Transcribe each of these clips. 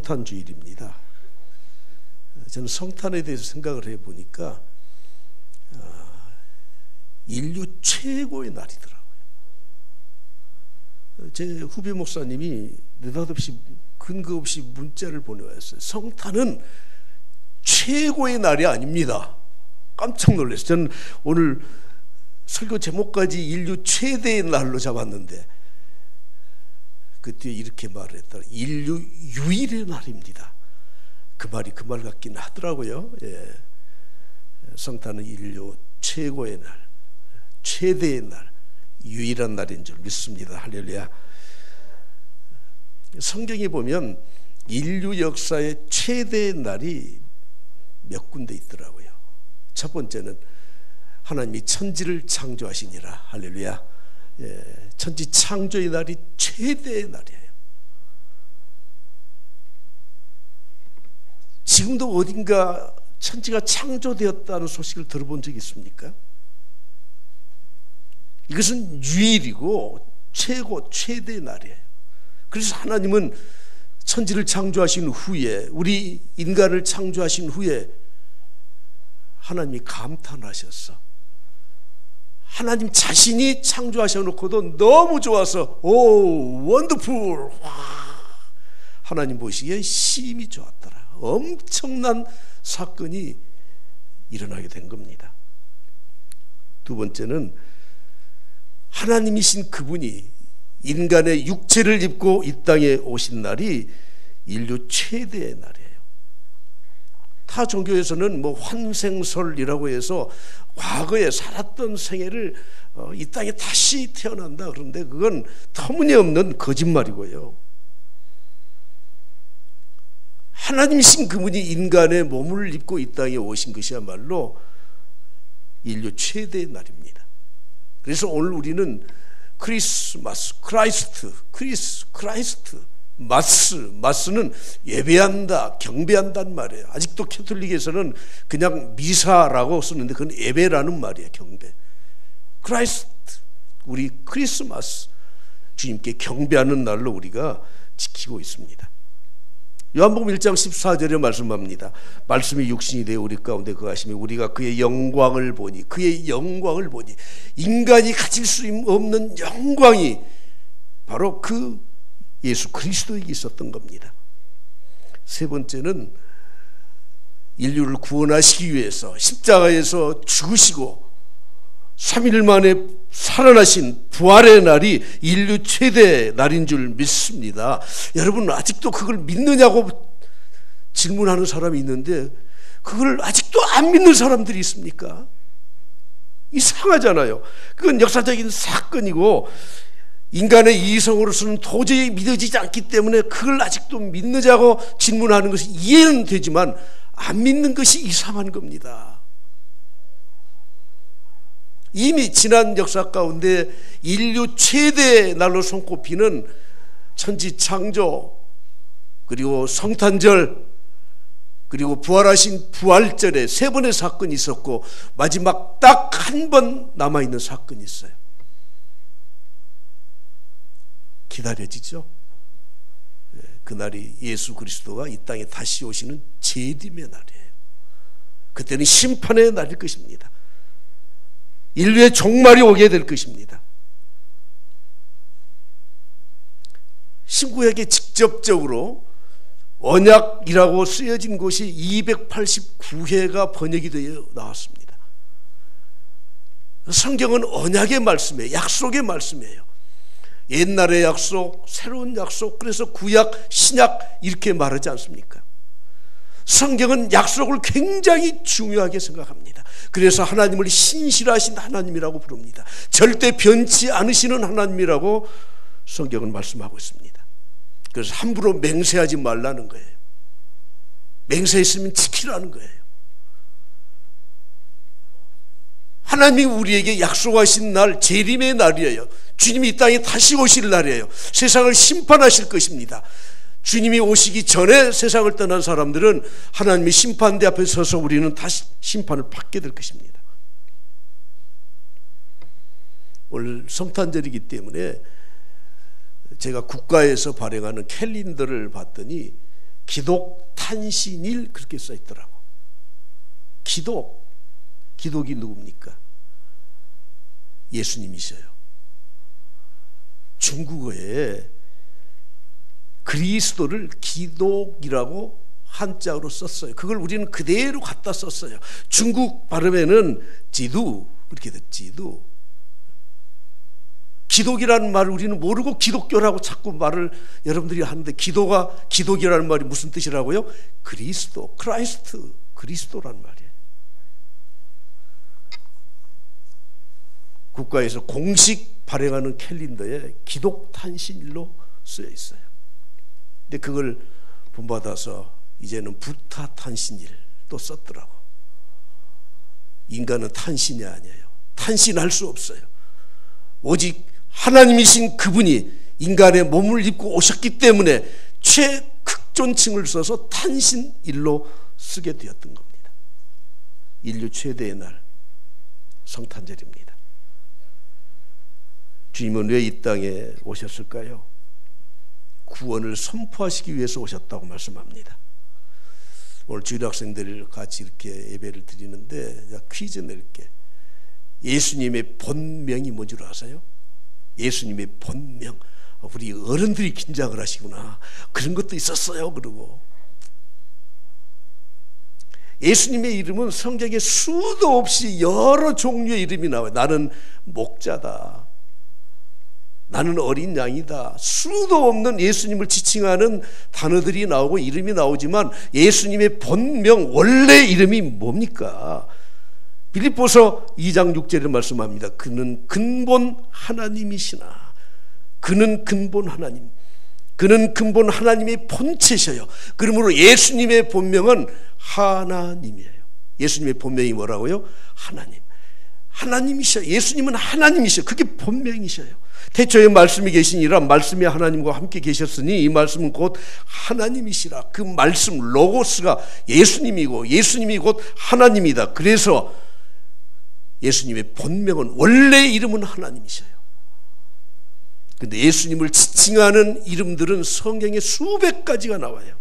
성탄주일입니다. 저는 성탄에 대해서 생각을 해보니까 인류 최고의 날이더라고요. 제 후배 목사님이 느닷없이 근거 없이 문자를 보내왔어요. 성탄은 최고의 날이 아닙니다. 깜짝 놀랐어요. 저는 오늘 설교 제목까지 인류 최대의 날로 잡았는데 그때 이렇게 말을 했다. 인류 유일의 날입니다. 그 말이 그 말 같긴 하더라고요. 예. 성탄은 인류 최고의 날, 최대의 날, 유일한 날인 줄 믿습니다. 할렐루야. 성경에 보면 인류 역사의 최대의 날이 몇 군데 있더라고요. 첫 번째는 하나님이 천지를 창조하시니라. 할렐루야. 예, 천지 창조의 날이 최대의 날이에요. 지금도 어딘가 천지가 창조되었다는 소식을 들어본 적이 있습니까? 이것은 유일이고 최고 최대의 날이에요. 그래서 하나님은 천지를 창조하신 후에, 우리 인간을 창조하신 후에 하나님이 감탄하셨어. 하나님 자신이 창조하셔놓고도 너무 좋아서 오 원더풀, 하나님 보시기에 심히 좋았더라. 엄청난 사건이 일어나게 된 겁니다. 두 번째는 하나님이신 그분이 인간의 육체를 입고 이 땅에 오신 날이 인류 최대의 날이에요. 타 종교에서는 뭐 환생설이라고 해서 과거에 살았던 생애를 이 땅에 다시 태어난다 그런데 그건 터무니없는 거짓말이고요. 하나님이신 그분이 인간의 몸을 입고 이 땅에 오신 것이야말로 인류 최대의 날입니다. 그래서 오늘 우리는 크리스마스, 크라이스트, 마스는 예배한다, 경배한다는 말이에요. 아직도 캐톨릭에서는 그냥 미사라고 쓰는데 그건 예배라는 말이에요. 경배. 크라이스트, 우리 크리스마스, 주님께 경배하는 날로 우리가 지키고 있습니다. 요한복음 1장 14절에 말씀합니다. 말씀이 육신이 되어 우리 가운데 거하시며 우리가 그의 영광을 보니 인간이 가질 수 없는 영광이 바로 그 예수 그리스도에게 있었던 겁니다. 세 번째는 인류를 구원하시기 위해서 십자가에서 죽으시고 3일 만에 살아나신 부활의 날이 인류 최대 날인 줄 믿습니다. 여러분 아직도 그걸 믿느냐고 질문하는 사람이 있는데 그걸 아직도 안 믿는 사람들이 있습니까? 이상하잖아요. 그건 역사적인 사건이고 인간의 이성으로서는 도저히 믿어지지 않기 때문에 그걸 아직도 믿느냐고 질문하는 것이 이해는 되지만 안 믿는 것이 이상한 겁니다. 이미 지난 역사 가운데 인류 최대의 날로 손꼽히는 천지 창조, 그리고 성탄절, 그리고 부활하신 부활절에 세 번의 사건이 있었고 마지막 딱 한 번 남아있는 사건이 있어요. 기다려지죠. 그날이 예수 그리스도가 이 땅에 다시 오시는 재림의 날이에요. 그때는 심판의 날일 것입니다. 인류의 종말이 오게 될 것입니다. 신구약에 직접적으로 언약이라고 쓰여진 곳이 289회가 번역이 되어 나왔습니다. 성경은 언약의 말씀이에요. 약속의 말씀이에요. 옛날의 약속, 새로운 약속, 그래서 구약, 신약 이렇게 말하지 않습니까? 성경은 약속을 굉장히 중요하게 생각합니다. 그래서 하나님을 신실하신 하나님이라고 부릅니다. 절대 변치 않으시는 하나님이라고 성경은 말씀하고 있습니다. 그래서 함부로 맹세하지 말라는 거예요. 맹세했으면 지키라는 거예요. 하나님이 우리에게 약속하신 날, 재림의 날이에요. 주님이 이 땅에 다시 오실 날이에요. 세상을 심판하실 것입니다. 주님이 오시기 전에 세상을 떠난 사람들은 하나님의 심판대 앞에 서서 우리는 다시 심판을 받게 될 것입니다. 오늘 성탄절이기 때문에 제가 국가에서 발행하는 캘린더를 봤더니 기독탄신일 그렇게 써 있더라고. 기독이 누굽니까? 예수님이셔요. 중국어에 그리스도를 기독이라고 한자어로 썼어요. 그걸 우리는 그대로 갖다 썼어요. 중국 발음에는 지두 그렇게 됐 지두. 기독이라는 말을 우리는 모르고 기독교라고 자꾸 말을 여러분들이 하는데, 기독이라는 말이 무슨 뜻이라고요? 그리스도, 크라이스트, 그리스도라는 말이에요. 국가에서 공식 발행하는 캘린더에 기독탄신일로 쓰여 있어요. 근데 그걸 본받아서 이제는 부타탄신일 또 썼더라고. 인간은 탄신이 아니에요. 탄신할 수 없어요. 오직 하나님이신 그분이 인간의 몸을 입고 오셨기 때문에 최극존칭을 써서 탄신일로 쓰게 되었던 겁니다. 인류 최대의 날, 성탄절입니다. 주님은 왜 이 땅에 오셨을까요? 구원을 선포하시기 위해서 오셨다고 말씀합니다. 오늘 주일학생들 같이 이렇게 예배를 드리는데 퀴즈 낼게. 예수님의 본명이 뭔지 아세요? 예수님의 본명. 우리 어른들이 긴장을 하시구나. 그런 것도 있었어요. 그러고 예수님의 이름은 성경에 수도 없이 여러 종류의 이름이 나와요. 나는 목자다, 나는 어린 양이다. 수도 없는 예수님을 지칭하는 단어들이 나오고 이름이 나오지만 예수님의 본명, 원래 이름이 뭡니까? 빌립보서 2장 6절에 말씀합니다. 그는 근본 하나님이시나. 그는 근본 하나님. 그는 근본 하나님의 본체셔요. 그러므로 예수님의 본명은 하나님이에요. 예수님의 본명이 뭐라고요? 하나님. 하나님이셔요. 예수님은 하나님이셔요. 그게 본명이셔요. 태초에 말씀이 계시니라. 말씀이 하나님과 함께 계셨으니 이 말씀은 곧 하나님이시라. 그 말씀 로고스가 예수님이고 예수님이 곧 하나님이다. 그래서 예수님의 본명은, 원래 이름은 하나님이셔요. 그런데 예수님을 지칭하는 이름들은 성경에 수백 가지가 나와요.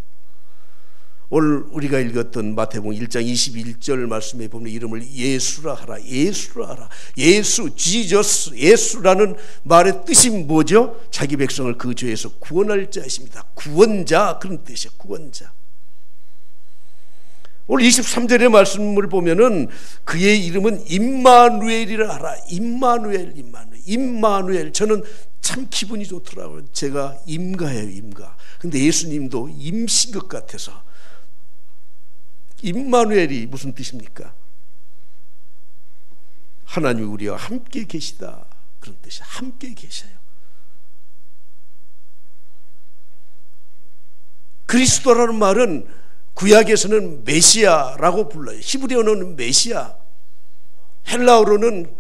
오늘 우리가 읽었던 마태복음 1장 21절 말씀에 보면 이름을 예수라 하라. 예수라 하라. 예수, 지저스. 예수라는 말의 뜻이 뭐죠? 자기 백성을 그 죄에서 구원할 자이십니다. 구원자, 그런 뜻이에요. 구원자. 오늘 23절의 말씀을 보면은 그의 이름은 임마누엘이라 하라. 임마누엘, 임마누엘. 임마누엘. 저는 참 기분이 좋더라고요. 제가 임가예요, 임가. 근데 예수님도 임신 것 같아서. 임마누엘이 무슨 뜻입니까? 하나님이 우리와 함께 계시다, 그런 뜻이에요. 함께 계셔요. 그리스도라는 말은 구약에서는 메시아라고 불러요. 히브리어는 메시아, 헬라어로는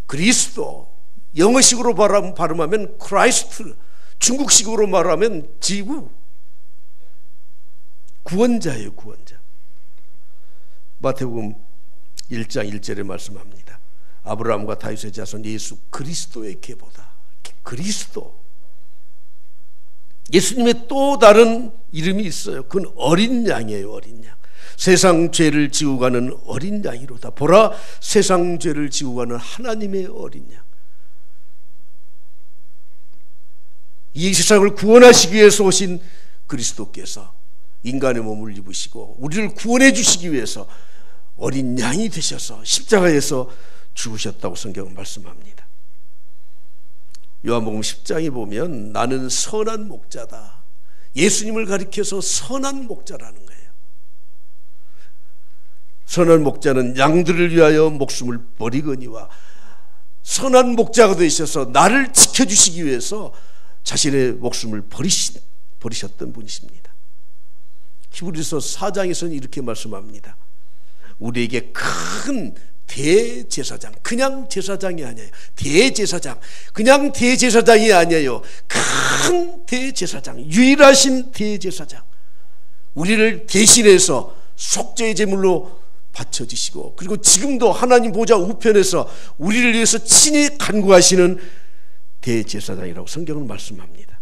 그리스도, 영어식으로 발음하면 크라이스트, 중국식으로 말하면 지구. 구원자예요, 구원자. 마태복음 1장 1절에 말씀합니다. 아브라함과 다윗의 자손 예수 그리스도의 계보다. 그리스도. 예수님의 또 다른 이름이 있어요. 그건 어린 양이에요. 어린 양. 세상 죄를 지고 가는 어린 양이로다. 보라, 세상 죄를 지고 가는 하나님의 어린 양. 이 세상을 구원하시기 위해서 오신 그리스도께서 인간의 몸을 입으시고 우리를 구원해 주시기 위해서 어린 양이 되셔서 십자가에서 죽으셨다고 성경은 말씀합니다. 요한복음 10장에 보면 나는 선한 목자다. 예수님을 가리켜서 선한 목자라는 거예요. 선한 목자는 양들을 위하여 목숨을 버리거니와, 선한 목자가 되셔서 나를 지켜주시기 위해서 자신의 목숨을 버리셨던 분이십니다. 히브리서 4장에서는 이렇게 말씀합니다. 우리에게 큰 대제사장, 그냥 제사장이 아니에요. 대제사장, 그냥 대제사장이 아니에요. 큰 대제사장, 유일하신 대제사장, 우리를 대신해서 속죄의 제물로 바쳐지시고, 그리고 지금도 하나님 보좌 우편에서 우리를 위해서 친히 간구하시는 대제사장이라고 성경은 말씀합니다.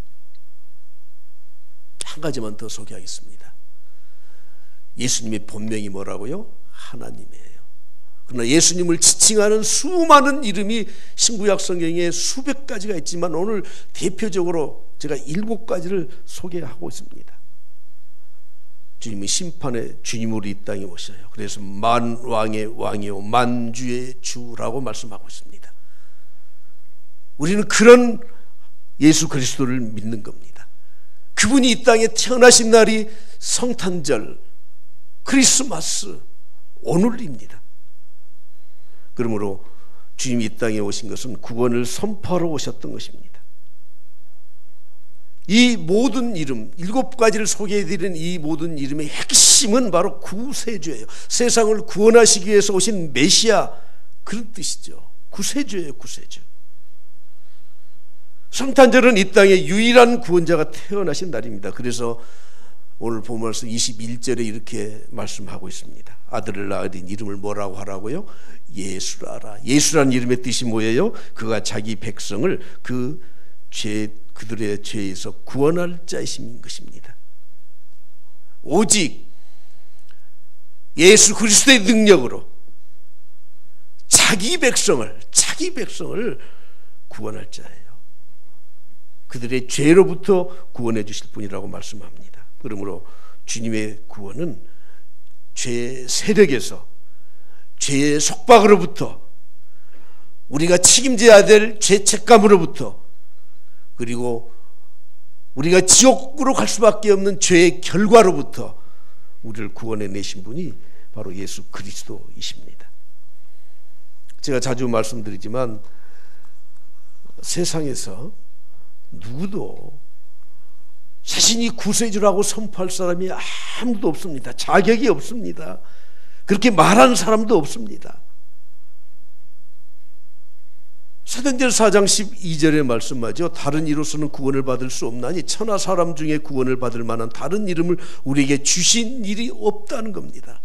한 가지만 더 소개하겠습니다. 예수님의 본명이 뭐라고요? 하나님이에요. 그러나 예수님을 지칭하는 수많은 이름이 신구약 성경에 수백 가지가 있지만 오늘 대표적으로 제가 7가지를 소개하고 있습니다. 주님은 심판의 주님으로 이 땅에 오셔요. 그래서 만왕의 왕이요 만주의 주라고 말씀하고 있습니다. 우리는 그런 예수 그리스도를 믿는 겁니다. 그분이 이 땅에 태어나신 날이 성탄절, 크리스마스, 오늘입니다. 그러므로 주님이 이 땅에 오신 것은 구원을 선포하러 오셨던 것입니다. 이 모든 이름, 7가지를 소개해드리는 이 모든 이름의 핵심은 바로 구세주예요. 세상을 구원하시기 위해서 오신 메시아, 그런 뜻이죠. 구세주예요. 구세주. 성탄절은 이 땅에 유일한 구원자가 태어나신 날입니다. 그래서 오늘 본문에서 21절에 이렇게 말씀하고 있습니다. 아들을 낳으린 이름을 뭐라고 하라고요? 예수라라. 예수라는 이름의 뜻이 뭐예요? 그가 자기 백성을 그들의 죄에서 구원할 자이신 것입니다. 오직 예수 그리스도의 능력으로 자기 백성을 구원할 자예요. 그들의 죄로부터 구원해 주실 분이라고 말씀합니다. 그러므로 주님의 구원은 죄의 세력에서, 죄의 속박으로부터, 우리가 책임져야 될 죄책감으로부터, 그리고 우리가 지옥으로 갈 수밖에 없는 죄의 결과로부터 우리를 구원해 내신 분이 바로 예수 그리스도이십니다. 제가 자주 말씀드리지만 세상에서 누구도 자신이 구세주라고 선포할 사람이 아무도 없습니다. 자격이 없습니다. 그렇게 말하는 사람도 없습니다. 사도행전 4장 12절의 말씀하죠. 다른 이로서는 구원을 받을 수 없나니 천하 사람 중에 구원을 받을 만한 다른 이름을 우리에게 주신 일이 없다는 겁니다.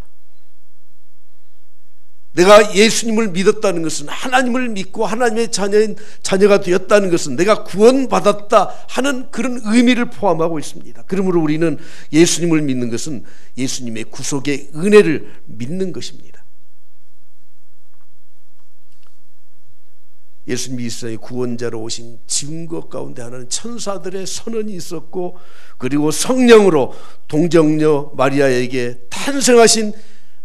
내가 예수님을 믿었다는 것은, 하나님을 믿고 하나님의 자녀가 되었다는 것은 내가 구원받았다 하는 그런 의미를 포함하고 있습니다. 그러므로 우리는 예수님을 믿는 것은 예수님의 구속의 은혜를 믿는 것입니다. 예수님이 이 세상에 구원자로 오신 증거 가운데 하나는 천사들의 선언이 있었고, 그리고 성령으로 동정녀 마리아에게 탄생하신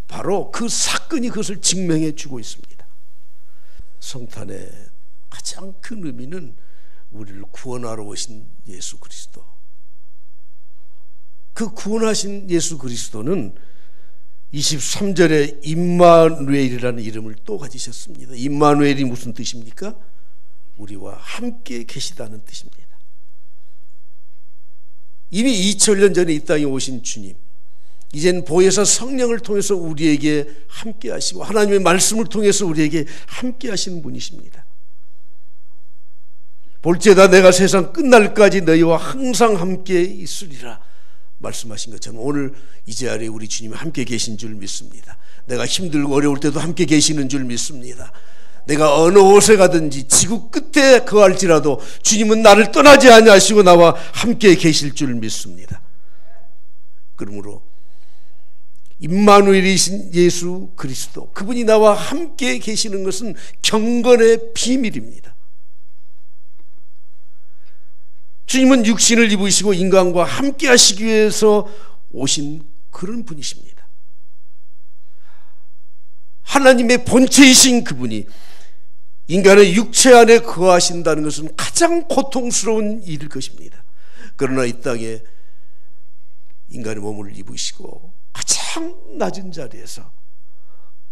바로 그 사건이 그것을 증명해 주고 있습니다. 성탄의 가장 큰 의미는 우리를 구원하러 오신 예수 그리스도. 그 구원하신 예수 그리스도는 23절에 임마누엘이라는 이름을 또 가지셨습니다. 임마누엘이 무슨 뜻입니까? 우리와 함께 계시다는 뜻입니다. 이미 2000년 전에 이 땅에 오신 주님, 이젠 보혜사 성령을 통해서 우리에게 함께 하시고 하나님의 말씀을 통해서 우리에게 함께 하시는 분이십니다. 볼지어다 내가 세상 끝날까지 너희와 항상 함께 있으리라 말씀하신 것처럼 오늘 이 자리에 우리 주님이 함께 계신 줄 믿습니다. 내가 힘들고 어려울 때도 함께 계시는 줄 믿습니다. 내가 어느 곳에 가든지 지구 끝에 거할지라도 주님은 나를 떠나지 아니하시고 나와 함께 계실 줄 믿습니다. 그러므로 임마누엘이신 예수 그리스도, 그분이 나와 함께 계시는 것은 경건의 비밀입니다. 주님은 육신을 입으시고 인간과 함께 하시기 위해서 오신 그런 분이십니다. 하나님의 본체이신 그분이 인간의 육체 안에 거하신다는 것은 가장 고통스러운 일일 것입니다. 그러나 이 땅에 인간의 몸을 입으시고 가장 낮은 자리에서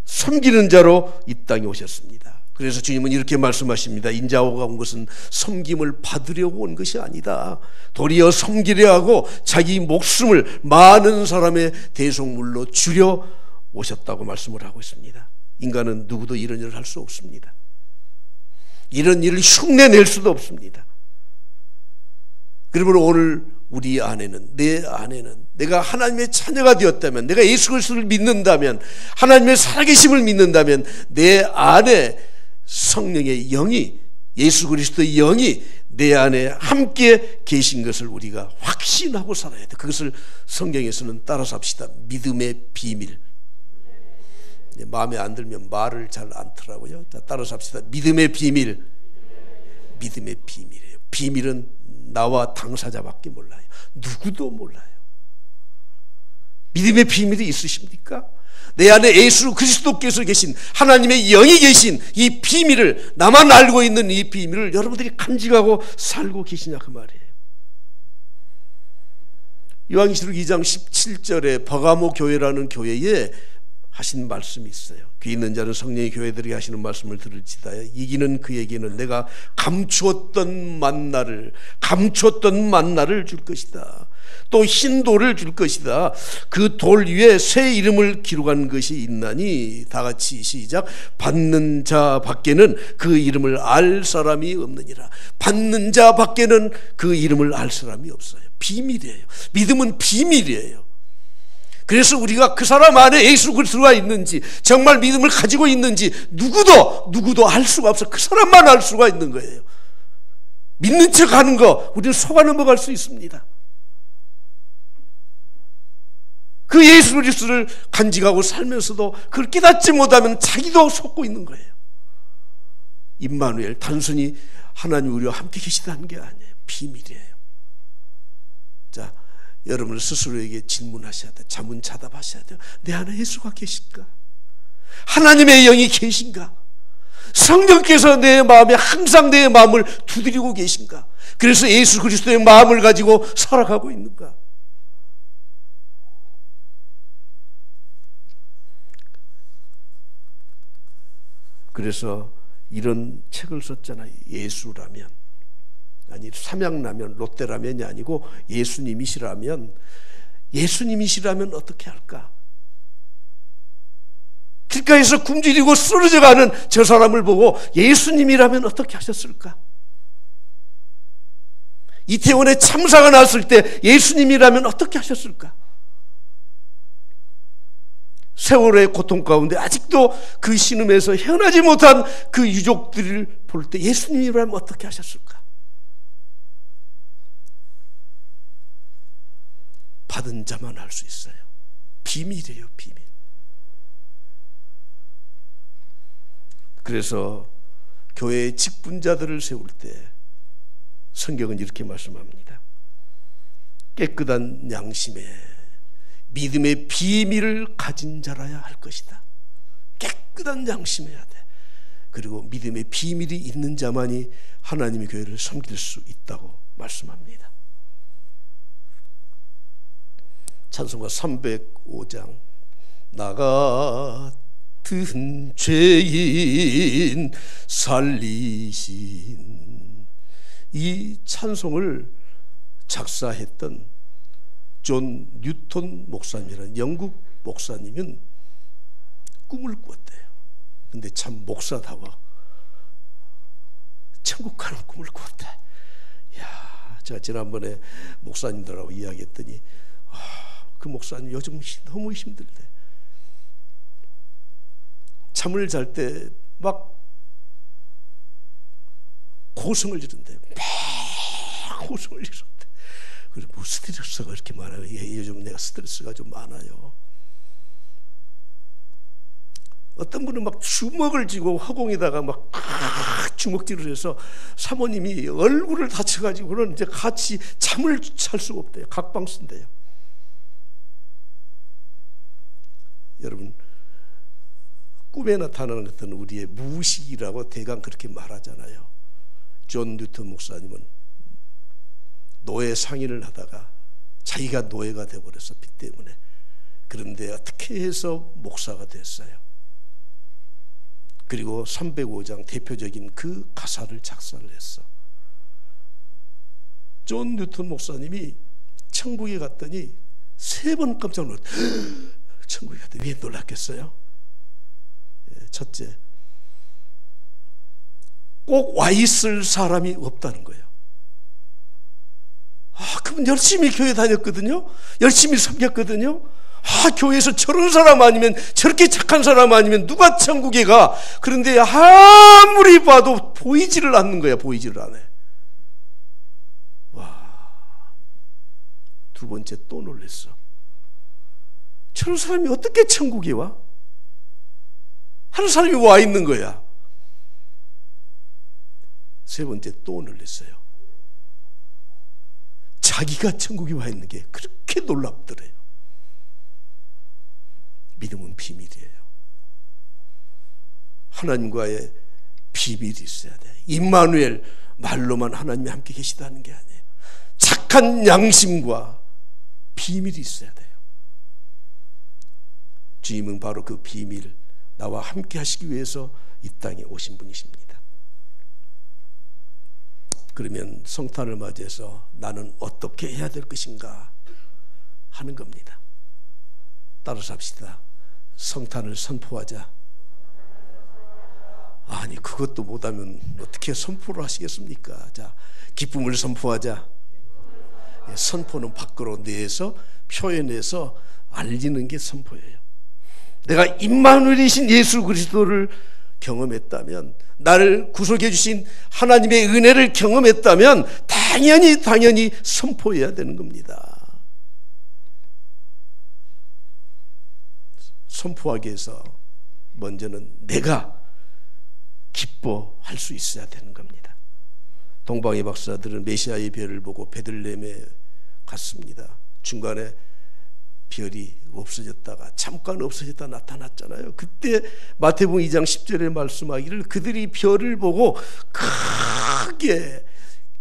섬기는 자로 이 땅에 오셨습니다. 그래서 주님은 이렇게 말씀하십니다. 인자가 온 것은 섬김을 받으려고 온 것이 아니다. 도리어 섬기려 하고 자기 목숨을 많은 사람의 대속물로 주려 오셨다고 말씀을 하고 있습니다. 인간은 누구도 이런 일을 할 수 없습니다. 이런 일을 흉내낼 수도 없습니다. 그러므로 오늘 우리 안에는, 내 안에는 내가 하나님의 자녀가 되었다면, 내가 예수 그리스도를 믿는다면, 하나님의 살아계심을 믿는다면 내 안에 성령의 영이, 예수 그리스도의 영이 내 안에 함께 계신 것을 우리가 확신하고 살아야 돼. 그것을 성경에서는 따라서 합시다. 믿음의 비밀. 마음에 안 들면 말을 잘 안 더라고요. 자, 따라서 합시다. 믿음의 비밀. 믿음의 비밀이에요. 비밀은 나와 당사자밖에 몰라요. 누구도 몰라요. 믿음의 비밀이 있으십니까? 내 안에 예수 그리스도께서 계신 하나님의 영이 계신 이 비밀을, 나만 알고 있는 이 비밀을 여러분들이 간직하고 살고 계시냐 그 말이에요. 요한계시록 2장 17절에 버가모 교회라는 교회에 하신 말씀이 있어요. 귀 있는 자는 성령의 교회들이 하시는 말씀을 들을지다야. 이기는 그에게는 내가 감추었던 만나를 줄 것이다. 또 흰 돌을 줄 것이다. 그 돌 위에 새 이름을 기록한 것이 있나니, 다 같이 시작. 받는 자 밖에는 그 이름을 알 사람이 없느니라. 받는 자 밖에는 그 이름을 알 사람이 없어요. 비밀이에요. 믿음은 비밀이에요. 그래서 우리가 그 사람 안에 예수 그리스도가 있는지, 정말 믿음을 가지고 있는지 누구도 알 수가 없어. 그 사람만 알 수가 있는 거예요. 믿는 척 하는 거 우리는 속아 넘어갈 수 있습니다. 그 예수 그리스도를 간직하고 살면서도 그걸 깨닫지 못하면 자기도 속고 있는 거예요. 임마누엘, 단순히 하나님 우리와 함께 계시다는 게 아니에요. 비밀이에요. 자, 여러분 스스로에게 질문하셔야 돼요. 자문자답하셔야 돼요. 내 안에 예수가 계신가? 하나님의 영이 계신가? 성령께서 내 마음에 항상 내 마음을 두드리고 계신가? 그래서 예수 그리스도의 마음을 가지고 살아가고 있는가? 그래서 이런 책을 썼잖아요. 예수라면, 아니 삼양라면, 롯데라면이 아니고 예수님이시라면 어떻게 할까? 길가에서 굶주리고 쓰러져가는 저 사람을 보고 예수님이라면 어떻게 하셨을까? 이태원에 참사가 났을 때 예수님이라면 어떻게 하셨을까? 세월의 고통 가운데 아직도 그 신음에서 헤어나지 못한 그 유족들을 볼 때 예수님이라면 어떻게 하셨을까? 받은 자만 알 수 있어요. 비밀이에요, 비밀. 그래서 교회의 직분자들을 세울 때 성경은 이렇게 말씀합니다. 깨끗한 양심에 믿음의 비밀을 가진 자라야 할 것이다. 깨끗한 양심해야 돼. 그리고 믿음의 비밀이 있는 자만이 하나님의 교회를 섬길 수 있다고 말씀합니다. 찬송가 305장, 나 같은 죄인 살리신, 이 찬송을 작사했던 존 뉴턴 목사님이라는 영국 목사님은 꿈을 꾸었대요. 근데 참 목사다워 천국 가는 꿈을 꾸었대. 야, 제가 지난번에 목사님들하고 이야기했더니 그 목사님 요즘 너무 힘들대. 잠을 잘 때 막 고성을 지른대요. 막 고성을 지른대. 그리고 뭐 스트레스가 이렇게 많아요. 요즘 내가 스트레스가 좀 많아요. 어떤 분은 막 주먹을 쥐고 허공에다가 막 주먹질을 해서 사모님이 얼굴을 다쳐가지고는 이제 같이 잠을 잘 수가 없대요. 각방 쓴대요. 여러분, 꿈에 나타나는 것은 우리의 무의식이라고 대강 그렇게 말하잖아요. 존 뉴턴 목사님은 노예 상인을 하다가 자기가 노예가 되어버렸어, 빚 때문에. 그런데 어떻게 해서 목사가 됐어요. 그리고 305장 대표적인 그 가사를 작사를 했어. 존 뉴턴 목사님이 천국에 갔더니 3번 깜짝 놀랐어. 천국에 갔더니 왜 놀랐겠어요? 첫째, 꼭 와 있을 사람이 없다는 거예요. 그분 열심히 교회 다녔거든요. 열심히 섬겼거든요. 교회에서 저런 사람 아니면, 저렇게 착한 사람 아니면 누가 천국에 가? 그런데 아무리 봐도 보이지를 않는 거야. 보이지를 않아요. 두 번째 또 놀랬어. 저런 사람이 어떻게 천국에 와? 하는 사람이 와 있는 거야. 세 번째 또 놀랬어요. 자기가 천국에 와 있는 게 그렇게 놀랍더래요. 믿음은 비밀이에요. 하나님과의 비밀이 있어야 돼. 임마누엘, 말로만 하나님이 함께 계시다는 게 아니에요. 착한 양심과 비밀이 있어야 돼요. 주님은 바로 그 비밀, 나와 함께 하시기 위해서 이 땅에 오신 분이십니다. 그러면 성탄을 맞이해서 나는 어떻게 해야 될 것인가 하는 겁니다. 따라서 합시다. 성탄을 선포하자. 아니, 그것도 못하면 어떻게 선포를 하시겠습니까? 자, 기쁨을 선포하자. 선포는 밖으로 내서 표현해서 알리는 게 선포예요. 내가 임마누엘이신 예수 그리스도를 경험했다면, 나를 구속해 주신 하나님의 은혜를 경험했다면 당연히 선포해야 되는 겁니다. 선포하기 위해서 먼저는 내가 기뻐할 수 있어야 되는 겁니다. 동방의 박사들은 메시아의 별을 보고 베들레헴에 갔습니다. 중간에 별이 없어졌다가 잠깐 없어졌다 나타났잖아요. 그때 마태복음 2장 10절에 말씀하기를 그들이 별을 보고 크게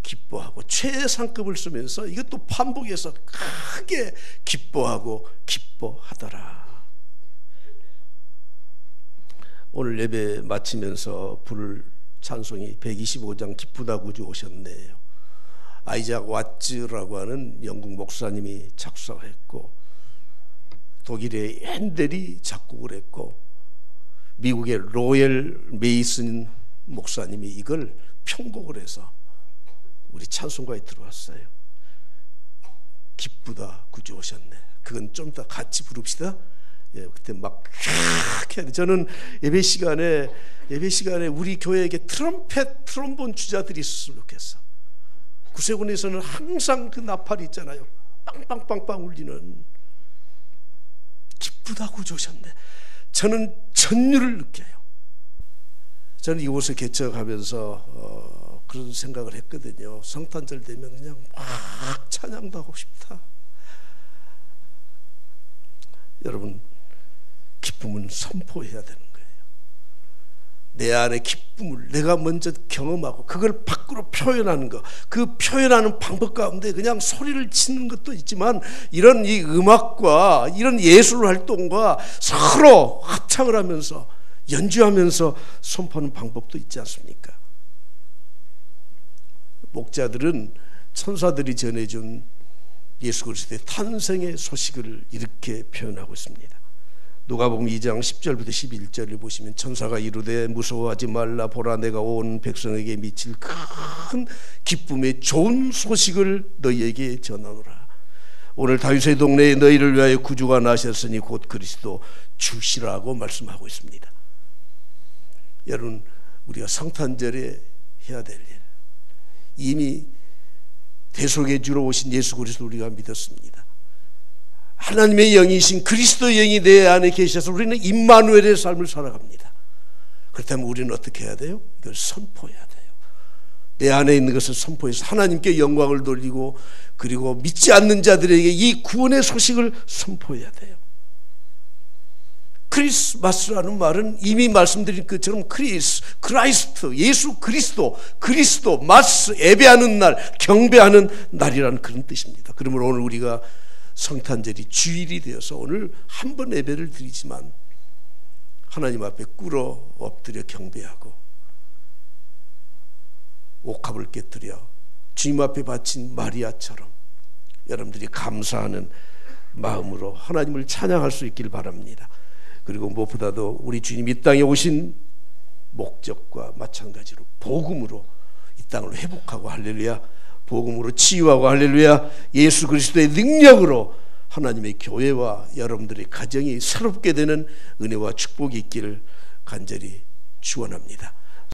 기뻐하고, 최상급을 쓰면서 이것도 반복해서 크게 기뻐하고 기뻐하더라. 오늘 예배 마치면서 부를 찬송이 125장 기쁘다 구주 오셨네요. 아이작 왓츠라고 하는 영국 목사님이 작사했고, 독일의 핸델이 작곡을 했고, 미국의 로엘 메이슨 목사님이 이걸 편곡을 해서 우리 찬송가에 들어왔어요. 기쁘다 구주 오셨네. 그건 좀 더 같이 부릅시다. 예, 그때 막 해야 돼. 저는 예배 시간에 우리 교회에게 트럼펫, 트롬본 주자들이 있었으면 좋겠어. 구세군에서는 항상 그 나팔이 있잖아요. 빵빵빵빵 울리는. 기쁘다 구주 오셨네. 저는 전율을 느껴요. 저는 이곳을 개척하면서 그런 생각을 했거든요. 성탄절 되면 그냥 막 찬양도 하고 싶다. 여러분, 기쁨은 선포해야 되는 거예요. 내 안의 기쁨을 내가 먼저 경험하고 그걸 밖으로 표현하는 것, 그 표현하는 방법 가운데 그냥 소리를 치는 것도 있지만, 이런 이 음악과 이런 예술 활동과 서로 합창을 하면서 연주하면서 선포하는 방법도 있지 않습니까? 목자들은 천사들이 전해준 예수 그리스도의 탄생의 소식을 이렇게 표현하고 있습니다. 누가복음 2장 10절부터 11절을 보시면, 천사가 이르되 무서워하지 말라, 보라 내가 온 백성에게 미칠 큰 기쁨의 좋은 소식을 너희에게 전하노라. 오늘 다윗의 동네에 너희를 위하여 구주가 나셨으니 곧 그리스도 주시라고 말씀하고 있습니다. 여러분, 우리가 성탄절에 해야 될 일, 이미 대속의 주로 오신 예수 그리스도 우리가 믿었습니다. 하나님의 영이신 그리스도의 영이 내 안에 계셔서 우리는 임마누엘의 삶을 살아갑니다. 그렇다면 우리는 어떻게 해야 돼요? 이걸 선포해야 돼요. 내 안에 있는 것을 선포해서 하나님께 영광을 돌리고, 그리고 믿지 않는 자들에게 이 구원의 소식을 선포해야 돼요. 크리스마스라는 말은 이미 말씀드린 것처럼 크라이스트, 예수 그리스도, 마스, 예배하는 날, 경배하는 날이라는 그런 뜻입니다. 그러므로 오늘 우리가 성탄절이 주일이 되어서 오늘 한 번 예배를 드리지만 하나님 앞에 꿇어 엎드려 경배하고 옥합을 깨뜨려 주님 앞에 바친 마리아처럼 여러분들이 감사하는 마음으로 하나님을 찬양할 수 있길 바랍니다. 그리고 무엇보다도 우리 주님 이 땅에 오신 목적과 마찬가지로 복음으로 이 땅을 회복하고, 할렐루야, 복음으로 치유하고, 할렐루야, 예수 그리스도의 능력으로 하나님의 교회와 여러분들의 가정이 새롭게 되는 은혜와 축복이 있기를 간절히 축원합니다.